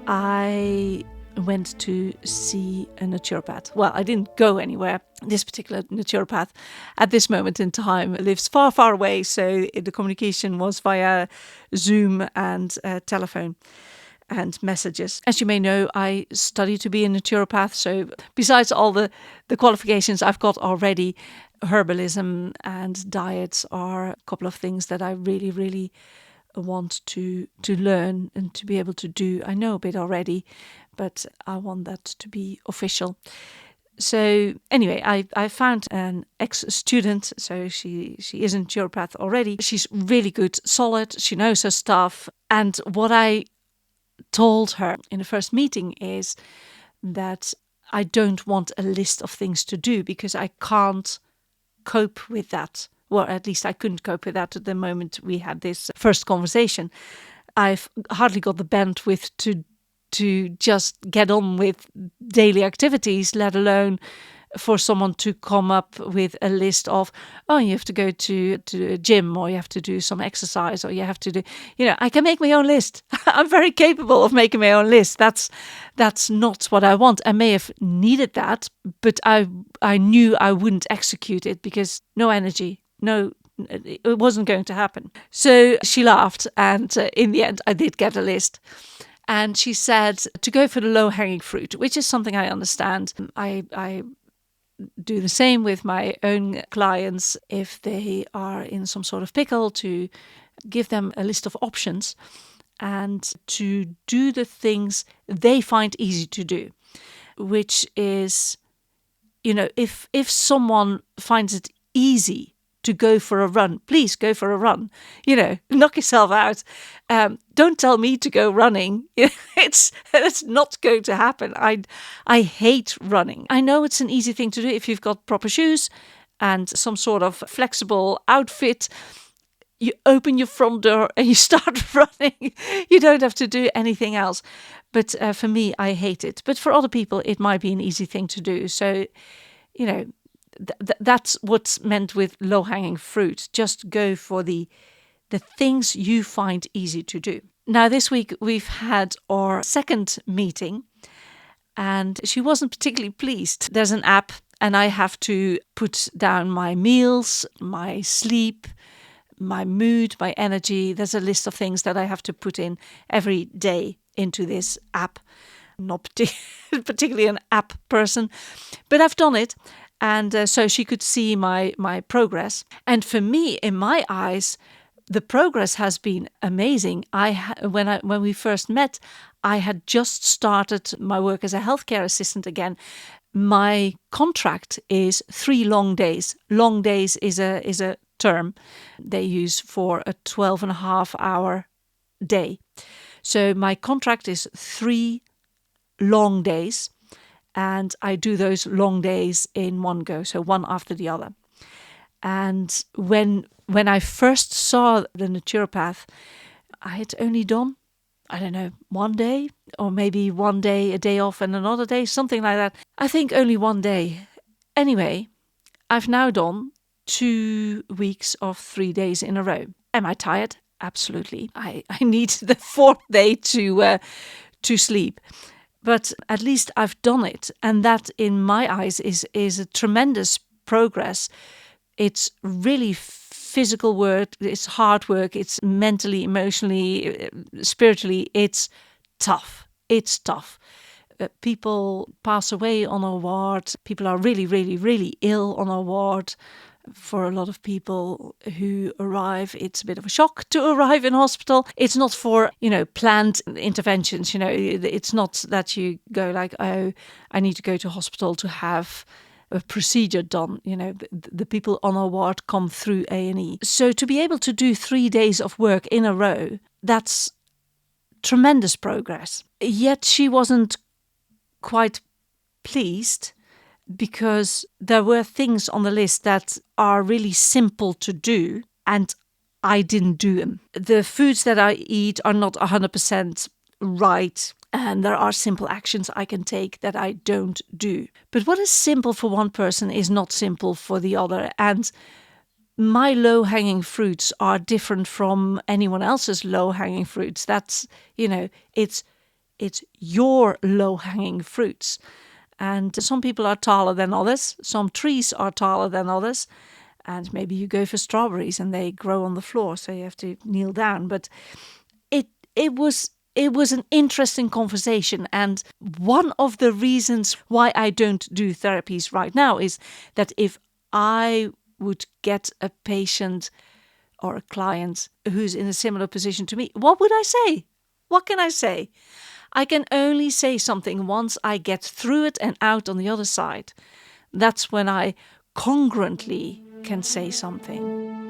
I went to see a naturopath. Well, I didn't go anywhere. This particular naturopath at this moment in time lives far, far away. So the communication was via Zoom and telephone and messages. As you may know, I study to be a naturopath. So besides all the qualifications I've got already, herbalism and diets are a couple of things that I really, really want to learn and to be able to do. I know a bit already, but I want that to be official. So anyway, I found an ex-student, so she is a naturopath already. She's really good, solid, she knows her stuff. And what I told her in the first meeting is that I don't want a list of things to do because I can't cope with that. Well, at least I couldn't cope with that at the moment we had this first conversation. I've hardly got the bandwidth to just get on with daily activities, let alone for someone to come up with a list of, oh, you have to go to a gym, or you have to do some exercise, or you have to do, I can make my own list. I'm very capable of making my own list. That's not what I want. I may have needed that, but I knew I wouldn't execute it because no energy, no, it wasn't going to happen. So she laughed, and in the end, I did get a list. And she said to go for the low-hanging fruit, which is something I understand. I do the same with my own clients if they are in some sort of pickle, to give them a list of options and to do the things they find easy to do, which is, if someone finds it easy to go for a run, please go for a run. Knock yourself out. Don't tell me to go running. It's not going to happen. I hate running. I know it's an easy thing to do if you've got proper shoes and some sort of flexible outfit. You open your front door and you start running. You don't have to do anything else. But for me, I hate it. But for other people, it might be an easy thing to do. So, that's what's meant with low-hanging fruit. Just go for the things you find easy to do. Now, this week we've had our second meeting, and she wasn't particularly pleased. There's an app, and I have to put down my meals, my sleep, my mood, my energy. There's a list of things that I have to put in every day into this app. Not particularly an app person, but I've done it. And so she could see my progress. And for me, in my eyes, the progress has been amazing. When we first met, I had just started my work as a healthcare assistant again. My contract is 3 long days. Long days is a term they use for a 12.5-hour day. So my contract is 3 long days. And I do those long days in one go, so one after the other. And when I first saw the naturopath, I had only done, 1 day, or maybe 1 day, a day off and another day, something like that. I think only 1 day. Anyway, I've now done 2 weeks of 3 days in a row. Am I tired? Absolutely. I need the 4th day to sleep. But at least I've done it. And that, in my eyes, is a tremendous progress. It's really physical work. It's hard work. It's mentally, emotionally, spiritually. It's tough. It's tough. People pass away on our ward. People are really, really, really ill on our ward. For a lot of people who arrive, it's a bit of a shock to arrive in hospital. It's not for, planned interventions. It's not that you go like, oh, I need to go to hospital to have a procedure done. The people on our ward come through A&E. So to be able to do 3 days of work in a row, that's tremendous progress. Yet she wasn't quite pleased, because there were things on the list that are really simple to do, and I didn't do them. The foods that I eat are not 100% right, and there are simple actions I can take that I don't do. But what is simple for one person is not simple for the other, and my low-hanging fruits are different from anyone else's low-hanging fruits. That's, it's It's your low-hanging fruits. And some people are taller than others. Some trees are taller than others. And maybe you go for strawberries and they grow on the floor, so you have to kneel down. But it was an interesting conversation. And one of the reasons why I don't do therapies right now is that if I would get a patient or a client who's in a similar position to me, what would I say? What can I say? I can only say something once I get through it and out on the other side. That's when I congruently can say something.